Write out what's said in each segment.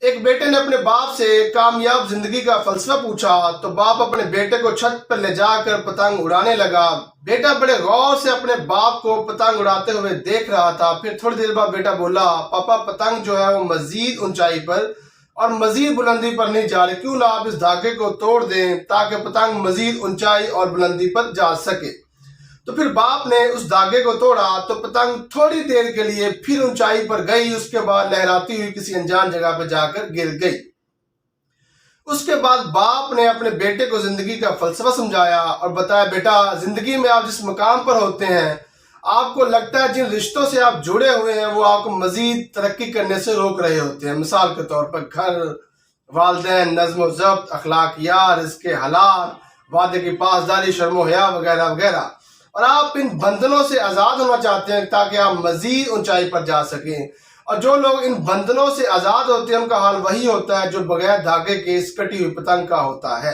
ایک بیٹے نے اپنے باپ سے کامیاب زندگی کا فلسفہ پوچھا تو باپ اپنے بیٹے کو چھت پر لے جا کر پتنگ اڑانے لگا۔ بیٹا بڑے غور سے اپنے باپ کو پتنگ اڑاتے ہوئے دیکھ رہا تھا۔ پھر تھوڑی دیر بعد بیٹا بولا، پاپا پتنگ جو ہے وہ مزید اونچائی پر اور مزید بلندی پر نہیں جا رہی، کیوں نہ آپ اس دھاگے کو توڑ دیں تاکہ پتنگ مزید اونچائی اور بلندی پر جا سکے۔ تو پھر باپ نے اس دھاگے کو توڑا تو پتنگ تھوڑی دیر کے لیے پھر اونچائی پر گئی، اس کے بعد لہراتی ہوئی کسی انجان جگہ پہ جا کر گر گئی۔ اس کے بعد باپ نے اپنے بیٹے کو زندگی کا فلسفہ سمجھایا اور بتایا، بیٹا زندگی میں آپ جس مقام پر ہوتے ہیں، آپ کو لگتا ہے جن رشتوں سے آپ جڑے ہوئے ہیں وہ آپ کو مزید ترقی کرنے سے روک رہے ہوتے ہیں۔ مثال کے طور پر گھر، والدین، نظم و ضبط، اخلاقیات، رزق حلال، وعدے کی پاسداری، شرم و حیا وغیرہ وغیرہ، اور آپ ان بندھنوں سے آزاد ہونا چاہتے ہیں تاکہ آپ مزید اونچائی پر جا سکیں۔ اور جو لوگ ان بندھنوں سے آزاد ہوتے ہیں ان کا حال وہی ہوتا ہے جو بغیر دھاگے کے اس کٹی ہوئی پتنگ کا ہوتا ہے۔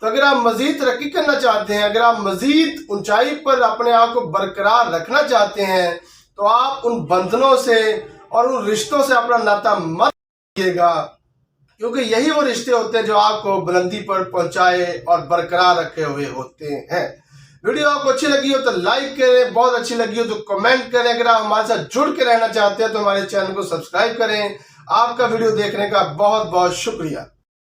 تو اگر آپ مزید ترقی کرنا چاہتے ہیں، اگر آپ مزید اونچائی پر اپنے آپ کو برقرار رکھنا چاہتے ہیں تو آپ ان بندھنوں سے اور ان رشتوں سے اپنا ناطا مت کیجیے گا، کیونکہ یہی وہ رشتے ہوتے ہیں جو آپ کو بلندی پر پہنچائے اور برقرار رکھے ہوئے ہوتے ہیں۔ ویڈیو آپ کو اچھی لگی ہو تو لائک کریں، بہت اچھی لگی ہو تو کمنٹ کریں۔ اگر آپ ہمارے ساتھ جڑ کے رہنا چاہتے ہیں تو ہمارے چینل کو سبسکرائب کریں۔ آپ کا ویڈیو دیکھنے کا بہت بہت شکریہ۔